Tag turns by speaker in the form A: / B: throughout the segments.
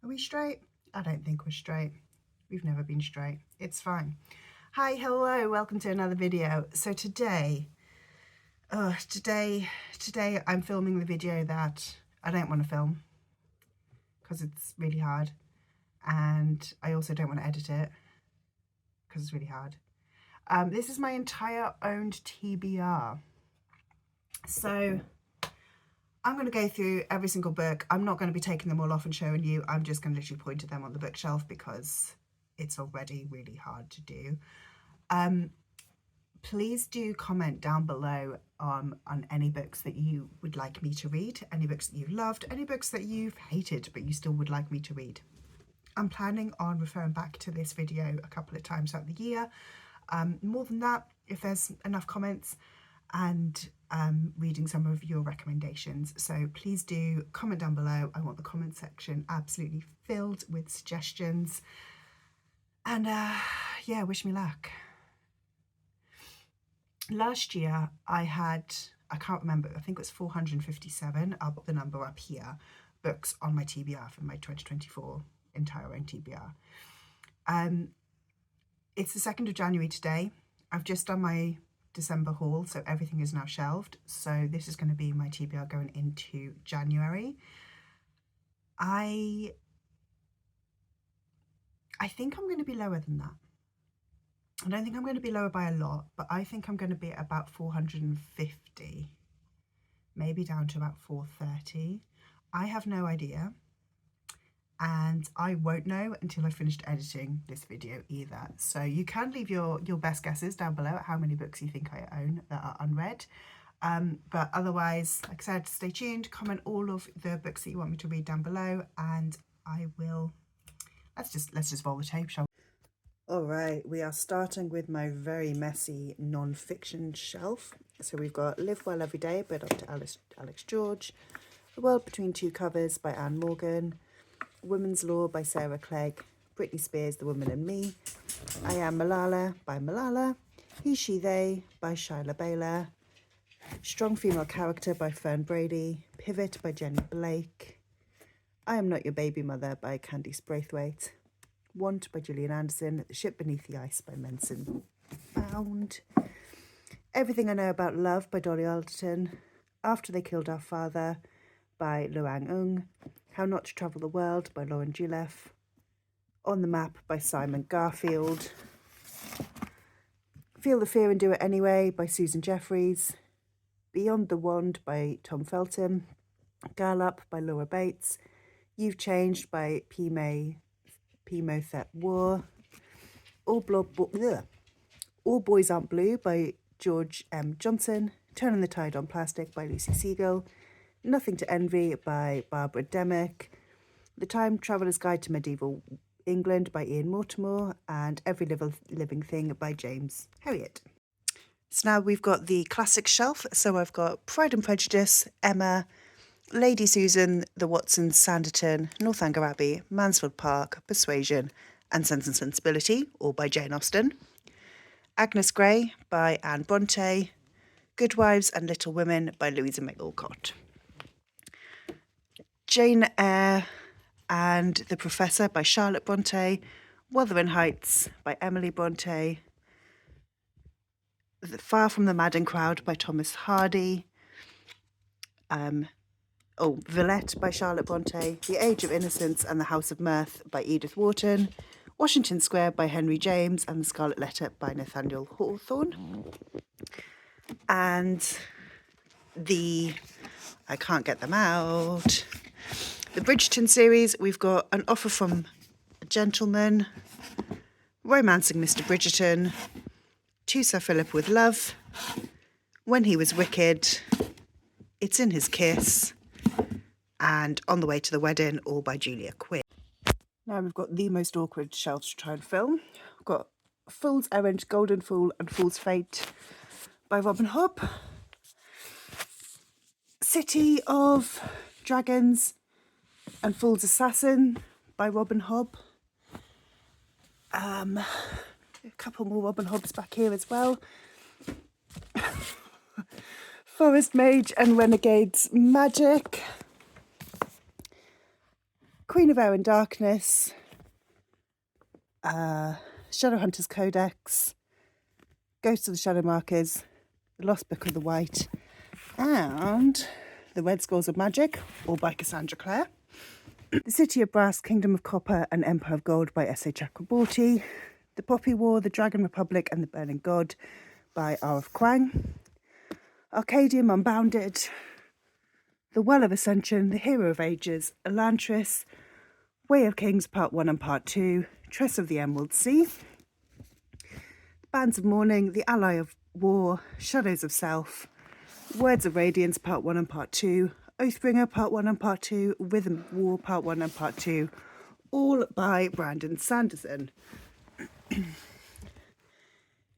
A: Are we straight? I don't think we're straight. We've never been straight. It's fine. Hi, hello, welcome to another video. So today I'm filming the video that I don't want to film because it's really hard, and I also don't want to edit it because it's really hard. This is my entire owned TBR. So I'm going to go through every single book. I'm not going to be taking them all off and showing you. I'm just going to literally point to them on the bookshelf because it's already really hard to do. Please do comment down below on any books that you would like me to read, any books that you've loved, any books that you've hated but you still would like me to read. I'm planning on referring back to this video a couple of times throughout the year. More than that, if there's enough comments, and reading some of your recommendations. So please do comment down below. I want the comment section absolutely filled with suggestions. And yeah, wish me luck. Last year I can't remember, I think it was 457, I'll put the number up here, books on my TBR for my 2024 entire own TBR. It's the 2nd of January today. I've just done my December haul, so everything is now shelved. So this is going to be my TBR going into January. I think I'm going to be lower than that. I don't think I'm going to be lower by a lot, but I think I'm going to be at about 450, maybe down to about 430. I have no idea, and I won't know until I've finished editing this video either. So you can leave your best guesses down below at how many books you think I own that are unread. But otherwise, like I said, stay tuned, comment all of the books that you want me to read down below, and I will, let's just roll the tape, shall we? All right, we are starting with my very messy non-fiction shelf. So we've got Live Well Every Day by Dr. Alex George, The World Between Two Covers by Anne Morgan, Women's Law by Sarah Clegg, Britney Spears, The Woman in Me, I Am Malala by Malala, He, She, They by Shyla Baylor, Strong Female Character by Fern Brady, Pivot by Jenny Blake, I Am Not Your Baby Mother by Candice Braithwaite, Want by Gillian Anderson, The Ship Beneath the Ice by Menson Bound, Everything I Know About Love by Dolly Alderton, After They Killed Our Father by Luang Ung, How Not to Travel the World by Lauren Gileff, On the Map by Simon Garfield, Feel the Fear and Do It Anyway by Susan Jeffries, Beyond the Wand by Tom Felton, Girl Up by Laura Bates, You've Changed by Pimo Thet War, All Boys Aren't Blue by George M. Johnson, Turning the Tide on Plastic by Lucy Siegel, Nothing to Envy by Barbara Demick, The Time Traveller's Guide to Medieval England by Ian Mortimer, and Every Living Thing by James Herriot. So now we've got the classic shelf. So I've got Pride and Prejudice, Emma, Lady Susan, The Watsons, Sanditon, Northanger Abbey, Mansfield Park, Persuasion, and Sense and Sensibility, all by Jane Austen. Agnes Grey by Anne Bronte, Good Wives and Little Women by Louisa May Alcott. Jane Eyre and the Professor by Charlotte Bronte, Wuthering Heights by Emily Bronte, Far from the Madding Crowd by Thomas Hardy, Villette by Charlotte Bronte, The Age of Innocence and the House of Mirth by Edith Wharton, Washington Square by Henry James, and The Scarlet Letter by Nathaniel Hawthorne. And I can't get them out, the Bridgerton series, we've got An Offer from a Gentleman, Romancing Mr. Bridgerton, To Sir Philip with Love, When He Was Wicked, It's in His Kiss, and On the Way to the Wedding, all by Julia Quinn. Now we've got the most awkward shelves to try and film. We've got Fool's Errand, Golden Fool and Fool's Fate by Robin Hobb, City of Dragons and Fool's Assassin by Robin Hobb. A couple more Robin Hobbs back here as well. Forest Mage and Renegade's Magic, Queen of Air and Darkness, Shadowhunters Codex, Ghost of the Shadowmarkers, The Lost Book of the White, and The Red Scrolls of Magic, all by Cassandra Clare. The City of Brass, Kingdom of Copper and Empire of Gold by S.A. Chakraborty. The Poppy War, The Dragon Republic and the Burning God by R.F. Kuang. Arcadium Unbounded, The Well of Ascension, The Hero of Ages, Elantris, Way of Kings Part 1 and Part 2, Tress of the Emerald Sea, Bands of Mourning, The Ally of War, Shadows of Self, Words of Radiance Part 1 and Part 2, Oathbringer Part 1 and Part 2, Rhythm of War Part 1 and Part 2, all by Brandon Sanderson.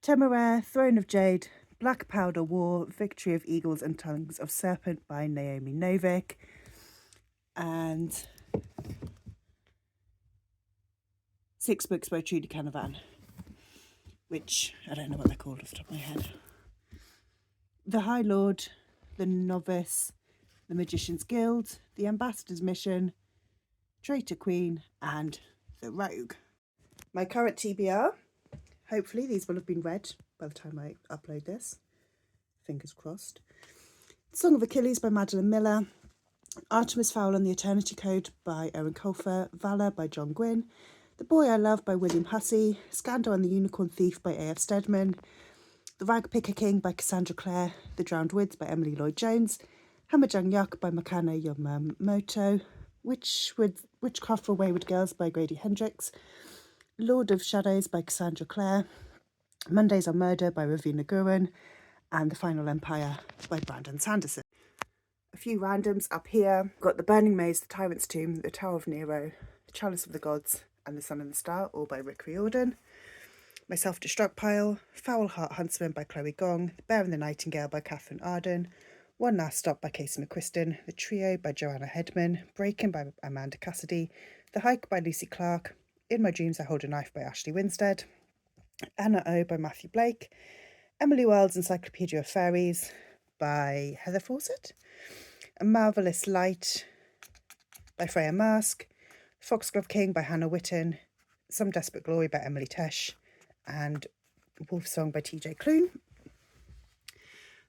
A: Temeraire, Throne of Jade, Black Powder War, Victory of Eagles and Tongues of Serpent by Naomi Novik, and 6 books by Trudy Canavan, which I don't know what they're called off the top of my head. The High Lord, The Novice, The Magician's Guild, The Ambassador's Mission, Traitor Queen, and The Rogue. My current TBR, hopefully these will have been read by the time I upload this, fingers crossed. Song of Achilles by Madeline Miller, Artemis Fowl and the Eternity Code by Erin Colfer, Valor by John Gwynne, The Boy I Love by William Hussey, Scandal and the Unicorn Thief by A.F. Steadman, The Rag Picker King by Cassandra Clare, The Drowned Woods by Emily Lloyd-Jones, Hamajang Yak by Makana Yamamoto, Witchcraft for Wayward Girls by Grady Hendricks, Lord of Shadows by Cassandra Clare, Mondays on Murder by Ravina Gurin, and The Final Empire by Brandon Sanderson. A few randoms up here. Got The Burning Maze, The Tyrant's Tomb, The Tower of Nero, The Chalice of the Gods, and The Sun and the Star, all by Rick Riordan. My Self-Destruct Pile, Foul Heart Huntsman by Chloe Gong, The Bear and the Nightingale by Catherine Arden, One Last Stop by Casey McQuiston, The Trio by Joanna Hedman, Breaking by Amanda Cassidy, The Hike by Lucy Clark, In My Dreams I Hold a Knife by Ashley Winstead, Anna O by Matthew Blake, Emily Wilde's Encyclopedia of Fairies by Heather Fawcett, A Marvellous Light by Freya Mask, Foxglove King by Hannah Witten, Some Desperate Glory by Emily Tesh, and Wolf Song by TJ Klune.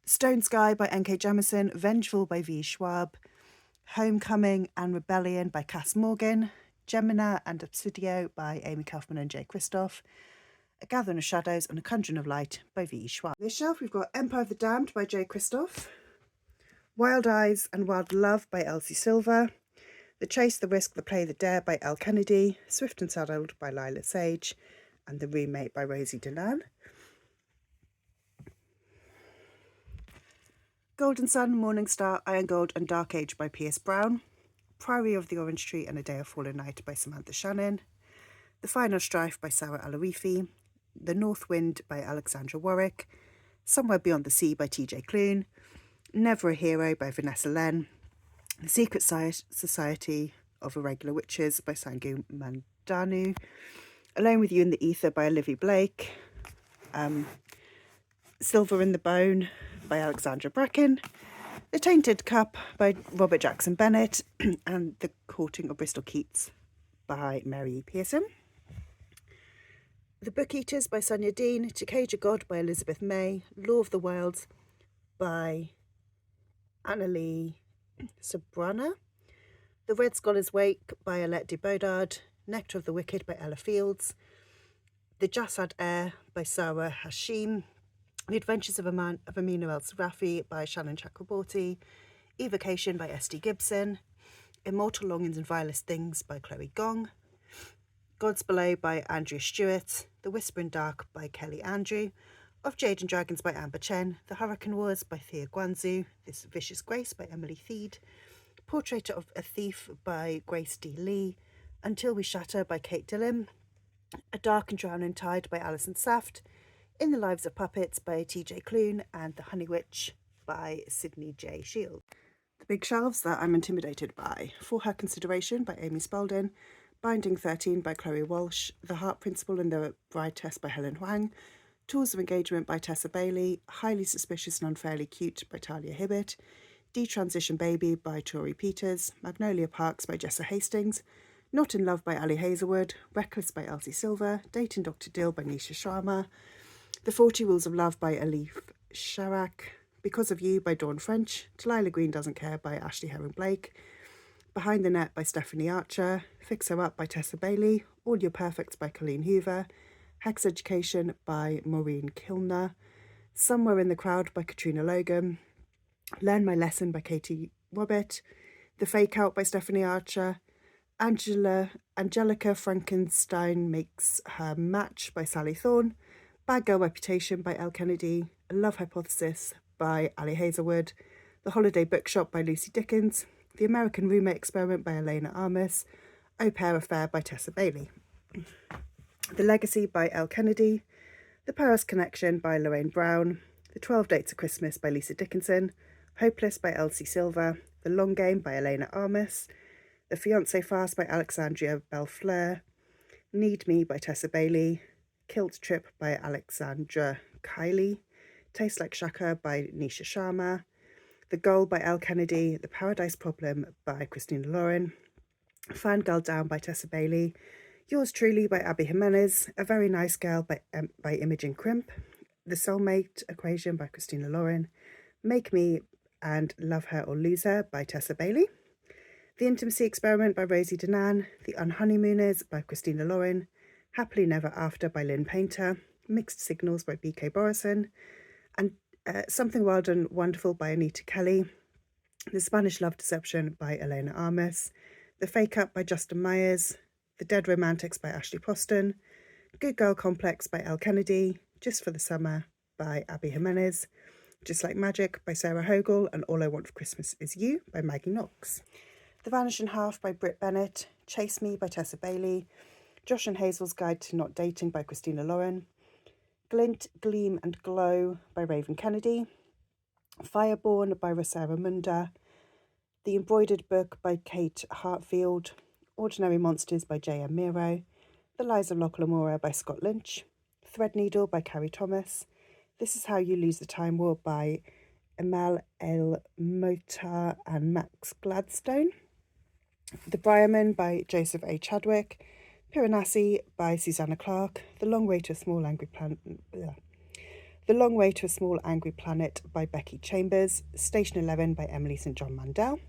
A: Stone Sky by N.K. Jemisin, Vengeful by V. Schwab, Homecoming and Rebellion by Cass Morgan, Gemina and Obsidio by Amy Kaufman and Jay Christoph, A Gathering of Shadows and A Conjuring of Light by V. Schwab. On this shelf we've got Empire of the Damned by Jay Christoph, Wild Eyes and Wild Love by Elsie Silver, The Chase, the Risk, the Play, the Dare by Elle Kennedy, Swift and Saddled by Lila Sage, and The Remake by Rosie Denan. Golden Sun, Morning Star, Iron Gold and Dark Age by Pierce Brown, Priory of the Orange Tree and A Day of Fallen Night by Samantha Shannon, The Final Strife by Sarah Alarifi, The North Wind by Alexandra Warwick, Somewhere Beyond the Sea by TJ Klune, Never a Hero by Vanessa Len, The Secret Society of Irregular Witches by Sangu Mandanu, Alone with You in the Ether by Olivia Blake, Silver in the Bone by Alexandra Bracken, The Tainted Cup by Robert Jackson Bennett, and The Courting of Bristol Keats by Mary Pearson. The Book Eaters by Sonia Dean, To Cage a God by Elizabeth May, Law of the Wilds by Annalie Sobrana, The Red Scholar's Wake by Alette de Bodard, Nectar of the Wicked by Ella Fields, The Jassad Air by Sarah Hashim, The Adventures of Amina El-Sarafi by Shannon Chakraborty, Evocation by S.D. Gibson, Immortal Longings and Vilest Things by Chloe Gong, Gods Below by Andrea Stewart, The Whispering Dark by Kelly Andrew, Of Jade and Dragons by Amber Chen, The Hurricane Wars by Thea Guanzu, This Vicious Grace by Emily Theed, Portrait of a Thief by Grace D. Lee, Until We Shatter by Kate Dillon, A Dark and Drowning Tide by Alison Saft, In the Lives of Puppets by T.J. Klune, and The Honey Witch by Sydney J. Shield. The Big Shelves That I'm Intimidated By, For Her Consideration by Amy Spalding, Binding 13 by Chloe Walsh, The Heart Principle and the Bride Test by Helen Huang, Tools of Engagement by Tessa Bailey, Highly Suspicious and Unfairly Cute by Talia Hibbert, Detransition Baby by Tori Peters, Magnolia Parks by Jessa Hastings, Not in Love by Ali Hazelwood, Reckless by Elsie Silver, Dating Dr. Dill by Nisha Sharma, The 40 Rules of Love by Alif Sharak, Because of You by Dawn French, Delilah Green Doesn't Care by Ashley Herring-Blake, Behind the Net by Stephanie Archer, Fix Her Up by Tessa Bailey, All Your Perfects by Colleen Hoover, Hex Education by Maureen Kilner, Somewhere in the Crowd by Katrina Logan, Learn My Lesson by Katie Wobbett, The Fake Out by Stephanie Archer, Angelica Frankenstein Makes Her Match by Sally Thorne, Bad Girl Reputation by Elle Kennedy, A Love Hypothesis by Ali Hazelwood, The Holiday Bookshop by Lucy Dickens, The American Roommate Experiment by Elena Armis, Au Pair Affair by Tessa Bailey, The Legacy by Elle Kennedy, The Paris Connection by Lorraine Brown, The 12 Dates of Christmas by Lisa Dickinson, Hopeless by Elsie Silver, The Long Game by Elena Armis, The Fiancé Fast by Alexandria Bellfleur, Need Me by Tessa Bailey, Kilt Trip by Alexandra Kiley, Taste Like Shaka by Nisha Sharma, The Goal by Elle Kennedy, The Paradise Problem by Christina Lauren, Fangirl Down by Tessa Bailey, Yours Truly by Abby Jimenez, A Very Nice Girl by Imogen Crimp, The Soulmate Equation by Christina Lauren, Make Me and Love Her or Lose Her by Tessa Bailey, The Intimacy Experiment by Rosie Danan, The Unhoneymooners by Christina Lauren, Happily Never After by Lynn Painter, Mixed Signals by B.K. Borison, and Something Wild and Wonderful by Anita Kelly, The Spanish Love Deception by Elena Armis, The Fake Up by Justin Myers, The Dead Romantics by Ashley Poston, Good Girl Complex by Elle Kennedy, Just for the Summer by Abby Jimenez, Just Like Magic by Sarah Hogle, and All I Want for Christmas Is You by Maggie Knox, The Vanishing Half by Britt Bennett, Chase Me by Tessa Bailey, Josh and Hazel's Guide to Not Dating by Christina Lauren, Glint, Gleam and Glow by Raven Kennedy, Fireborn by Rosara Munda, The Embroidered Book by Kate Hartfield, Ordinary Monsters by J.M. Miro, The Lies of Loch Lamora by Scott Lynch, Threadneedle by Carrie Thomas, This Is How You Lose the Time War by Amal El Motar and Max Gladstone, The Briarman by Joseph A. Chadwick, Piranesi by Susanna Clarke, The Long Way to a Small Angry Planet by Becky Chambers, Station 11 by Emily St. John Mandel,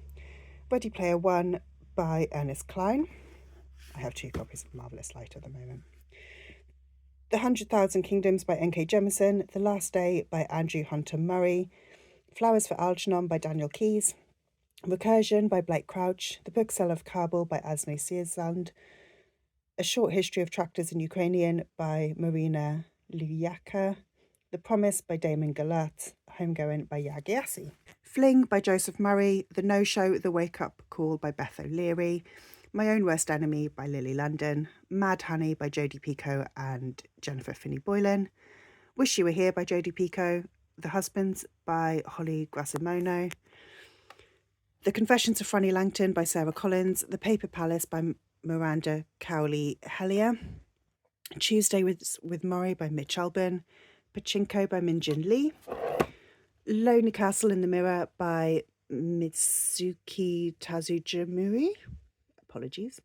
A: Ready Player One by Ernest Cline. I have 2 copies of Marvellous Light at the moment. The 100,000 Kingdoms by N.K. Jemisin, The Last Day by Andrew Hunter Murray, Flowers for Algernon by Daniel Keyes, Recursion by Blake Crouch, The Bookseller of Kabul by Asne Sierzand, A Short History of Tractors in Ukrainian by Marina Lyaka, The Promise by Damon Galat, Homegoing by Yagiasi, Fling by Joseph Murray, The No-Show, The Wake-Up Call by Beth O'Leary, My Own Worst Enemy by Lily London, Mad Honey by Jodie Picoult and Jennifer Finney Boylan, Wish You Were Here by Jodie Picoult, The Husbands by Holly Grasimono, The Confessions of Franny Langton by Sarah Collins, The Paper Palace by Miranda Cowley Hellier, Tuesday with Murray by Mitch Albin, Pachinko by Minjin Lee, Lonely Castle in the Mirror by Mitsuki Tazujimuri, apologies,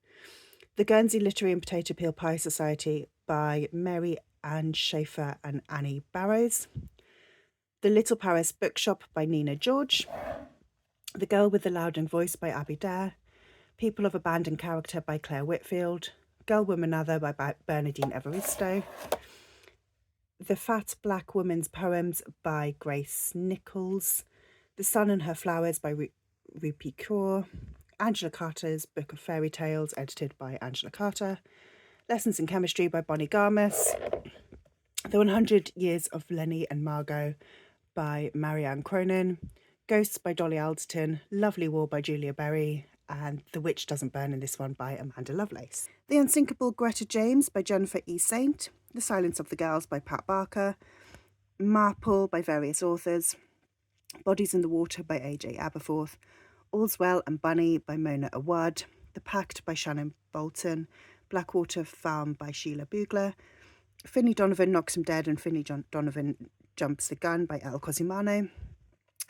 A: The Guernsey Literary and Potato Peel Pie Society by Mary Ann Schaefer and Annie Barrows, The Little Paris Bookshop by Nina George, The Girl with the Louding Voice by Abby Dare, People of Abandoned Character by Claire Whitfield, Girl Woman Other by Bernadine Evaristo, The Fat Black Woman's Poems by Grace Nichols, The Sun and Her Flowers by Rupi Kaur, Angela Carter's Book of Fairy Tales, edited by Angela Carter, Lessons in Chemistry by Bonnie Garmus, The 100 Years of Lenny and Margot by Marianne Cronin, Ghosts by Dolly Alderton, Lovely War by Julia Berry, and The Witch Doesn't Burn in this one by Amanda Lovelace. The Unsinkable Greta James by Jennifer E. Saint, The Silence of the Girls by Pat Barker, Marple by various authors, Bodies in the Water by A.J. Aberforth, All's Well and Bunny by Mona Awad, The Pact by Shannon Bolton, Blackwater Farm by Sheila Bugler, Finny Donovan Knocks Him Dead and Finny Donovan Jumps the Gun by El Cosimano,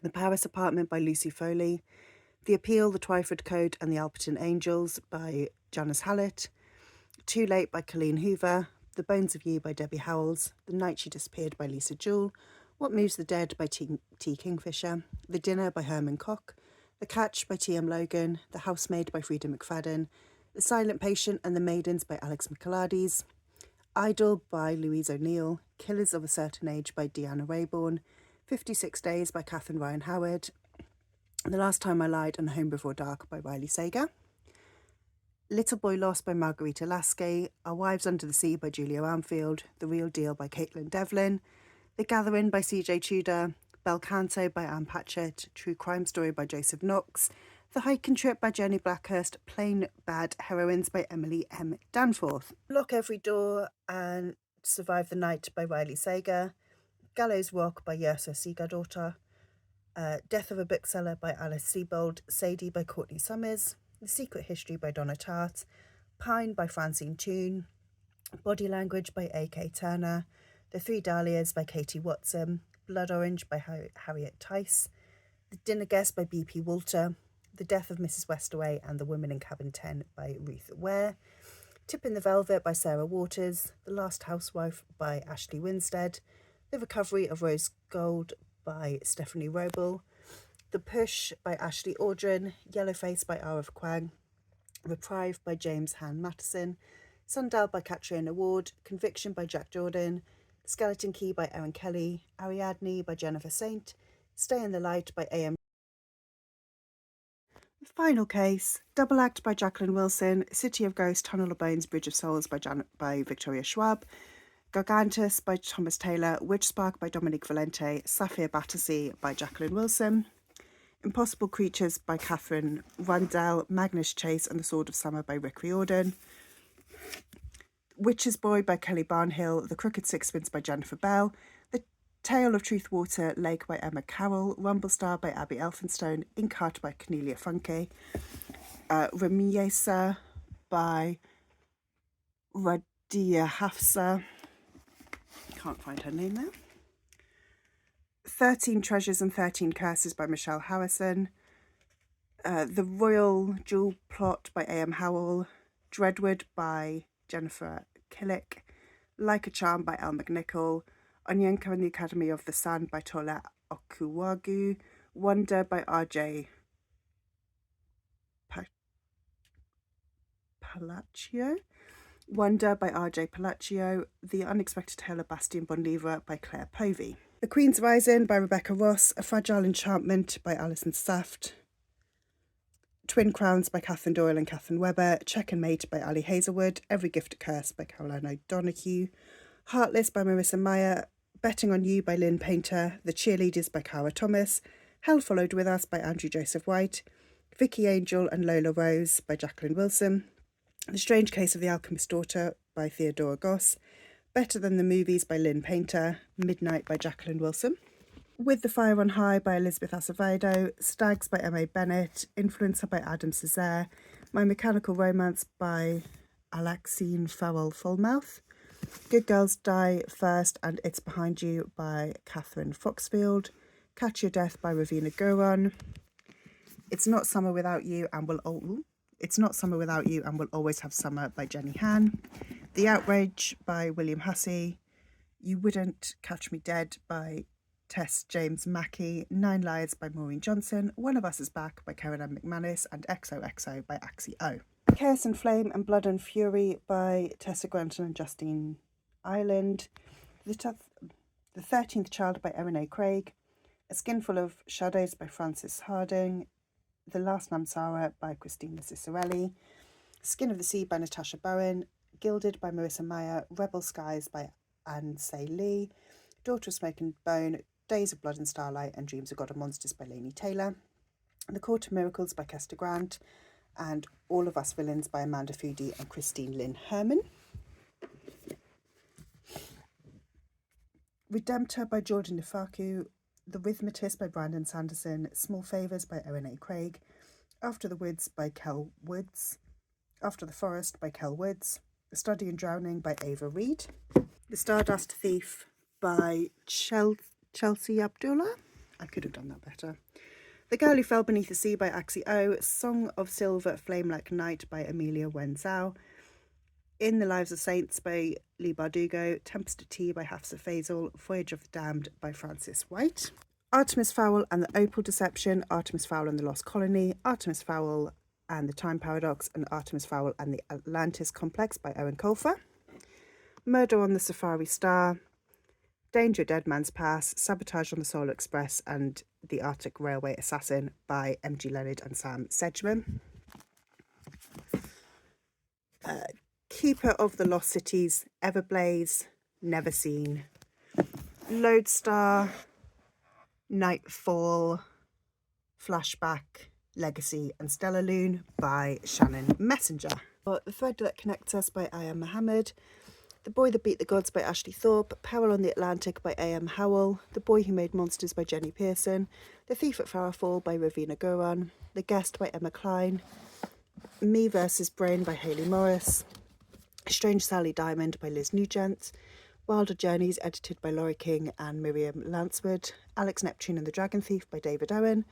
A: The Paris Apartment by Lucy Foley, The Appeal, The Twyford Code and the Alperton Angels by Janice Hallett, Too Late by Colleen Hoover, The Bones of You by Debbie Howells, The Night She Disappeared by Lisa Jewell, What Moves the Dead by T. Kingfisher, The Dinner by Herman Koch, The Catch by T.M. Logan, The Housemaid by Frida McFadden, The Silent Patient and the Maidens by Alex Michaelides, Idol by Louise O'Neill, Killers of a Certain Age by Deanna Raybourn, 56 Days by Catherine Ryan Howard, The Last Time I Lied and Home Before Dark by Riley Sager, Little Boy Lost by Margarita Lasky, Our Wives Under the Sea by Julia Anfield, The Real Deal by Caitlin Devlin, The Gathering by CJ Tudor, Bel Canto by Anne Patchett, True Crime Story by Joseph Knox, The Hiking Trip by Jenny Blackhurst, Plain Bad Heroines by Emily M. Danforth, Lock Every Door and Survive the Night by Riley Sager, Gallows Rock by Yersa Seegardaughter, Death of a Bookseller by Alice Sebold, Sadie by Courtney Summers, The Secret History by Donna Tartt, Pine by Francine Toon, Body Language by A.K. Turner, The Three Dahlias by Katie Watson, Blood Orange by Harriet Tice, The Dinner Guest by B.P. Walter, The Death of Mrs. Westaway and The Women in Cabin 10 by Ruth Ware, Tip in the Velvet by Sarah Waters, The Last Housewife by Ashley Winstead, The Recovery of Rose Gold by Stephanie Roble, The Push by Ashley Audrin, Yellowface by Arif Kwang, Reprieve by James Han Mattison, Sundial by Katrina Ward, Conviction by Jack Jordan, Skeleton Key by Erin Kelly, Ariadne by Jennifer Saint, Stay in the Light by A.M. Final Case, Double Act by Jacqueline Wilson, City of Ghosts, Tunnel of Bones, Bridge of Souls by Victoria Schwab, Gargantus by Thomas Taylor, Witch Spark by Dominique Valente, Sapphire Battersea by Jacqueline Wilson, Impossible Creatures by Catherine Rundell, Magnus Chase and the Sword of Summer by Rick Riordan, Witch's Boy by Kelly Barnhill, The Crooked Sixpence by Jennifer Bell, The Tale of Truthwater Lake by Emma Carroll, Rumblestar by Abby Elphinstone, Inkheart by Cornelia Funke, Ramiesa by Radia Hafsa, can't find her name there, 13 Treasures and 13 Curses by Michelle Howison, The Royal Jewel Plot by A.M. Howell, Dreadwood by Jennifer Killick, Like a Charm by Elle McNichol, Onyenka and the Academy of the Sun by Tola Okuwagu, Wonder by R.J. Palacio, Wonder by R.J. Palacio, The Unexpected Tale of Bastien Bonlivre by Claire Povey, The Queen's Rising by Rebecca Ross, A Fragile Enchantment by Alison Saft, Twin Crowns by Catherine Doyle and Catherine Webber, Check and Mate by Ali Hazelwood, Every Gift a Curse by Caroline O'Donoghue, Heartless by Marissa Meyer, Betting on You by Lynn Painter, The Cheerleaders by Cara Thomas, Hell Followed With Us by Andrew Joseph White, Vicky Angel and Lola Rose by Jacqueline Wilson, The Strange Case of the Alchemist's Daughter by Theodora Goss, Better Than the Movies by Lynn Painter, Midnight by Jacqueline Wilson, With the Fire on High by Elizabeth Acevedo, Stags by M.A. Bennett, Influencer by Adam Césaire, My Mechanical Romance by Alexine Farrell-Fullmouth, Good Girls Die First and It's Behind You by Catherine Foxfield, Catch Your Death by Ravina Guron, It's Not Summer Without You and Will Always Have Summer by Jenny Han, The Outrage by William Hussey, You Wouldn't Catch Me Dead by Tess James Mackey, 9 Lives by Maureen Johnson, One of Us Is Back by Karen Ann McManus, and XOXO by Axie O. Chaos and Flame and Blood and Fury by Tessa Granton and Justine Ireland, The 13th Child by Erin A. Craig, A Skinful of Shadows by Frances Harding, The Last Namsara by Christina Cicerelli, Skin of the Sea by Natasha Bowen, Gilded by Marissa Meyer, Rebel Skies by Anne Say Lee, Daughter of Smoke and Bone, Days of Blood and Starlight and Dreams of God and Monsters by Lainey Taylor, The Court of Miracles by Kester Grant, and All of Us Villains by Amanda Foody and Christine Lynn Herman, Redemptor by Jordan Nufaku, The Rhythmatist by Brandon Sanderson, Small Favours by Erin A. Craig, After the Woods by Kel Woods, After the Forest by Kel Woods, The Study in Drowning by Ava Reed, The Stardust Thief by Chelsea Abdullah, I could have done that better, The Girl Who Fell Beneath the Sea by Axie O, Song of Silver, Flame Like Night by Amelia Wenzhou, In the Lives of Saints by Lee Bardugo, Tempest at Tea by Hafsa Faisal, Voyage of the Damned by Frances White, Artemis Fowl and the Opal Deception, Artemis Fowl and the Lost Colony, Artemis Fowl and the Time Paradox, and Artemis Fowl and the Atlantis Complex by Owen Colfer, Murder on the Safari Star, Danger Dead Man's Pass, Sabotage on the Solar Express, and The Arctic Railway Assassin by M.G. Leonard and Sam Sedgman. Keeper of the Lost Cities, Everblaze, Never Seen, Lodestar, Nightfall, Flashback, Legacy and Stellarlune by Shannon Messenger. The Thread That Connects Us by I.M. Mohammed, The Boy That Beat the Gods by Ashley Thorpe, Peril on the Atlantic by A.M. Howell, The Boy Who Made Monsters by Jenny Pearson, The Thief at Farrafall by Ravina Guran, The Guest by Emma Klein, Me vs. Brain by Hayley Morris, Strange Sally Diamond by Liz Nugent, Wilder Journeys edited by Laurie King and Miriam Lanswood, Alex Neptune and the Dragon Thief by David Owen,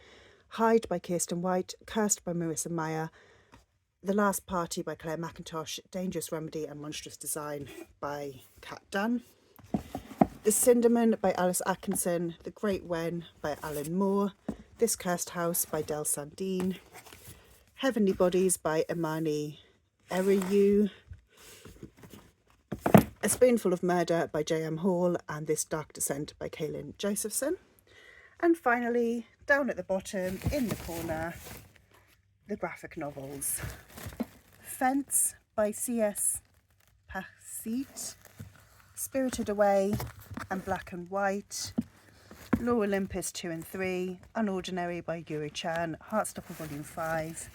A: Hyde by Kirsten White, Cursed by Marissa Meyer, The Last Party by Claire McIntosh, Dangerous Remedy and Monstrous Design by Kat Dunn, The Cinderman by Alice Atkinson, The Great Wen by Alan Moore, This Cursed House by Del Sandine, Heavenly Bodies by Imani Eriyu, A Spoonful of Murder by J.M. Hall, and This Dark Descent by Kaylin Josephson. And finally, down at the bottom in the corner, the graphic novels. Fence by C.S. Pasit, Spirited Away and Black and White, Law Olympus 2 and 3, Unordinary by Yuri Chan, Heartstopper Volume 5.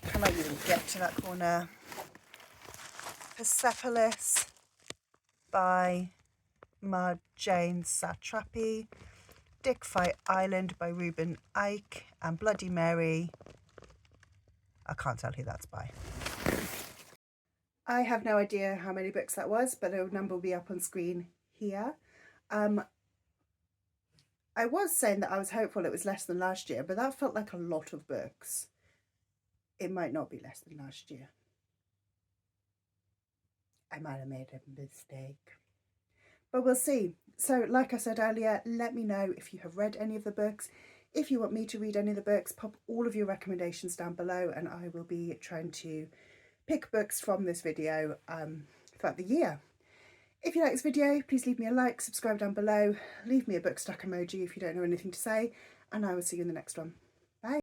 A: Can I even get to that corner? Persepolis by Marjane Satrapi, Dick Fight Island by Ruben Icke, and Bloody Mary, I can't tell who that's by. I have no idea how many books that was, but the number will be up on screen here. I was saying that I was hopeful it was less than last year, but that felt like a lot of books. It might not be less than last year. I might have made a mistake. But we'll see. So, like I said earlier, let me know if you have read any of the books. If you want me to read any of the books, pop all of your recommendations down below and I will be trying to pick books from this video throughout the year. If you like this video, please leave me a like, subscribe down below, leave me a book stuck emoji if you don't know anything to say, and I will see you in the next one.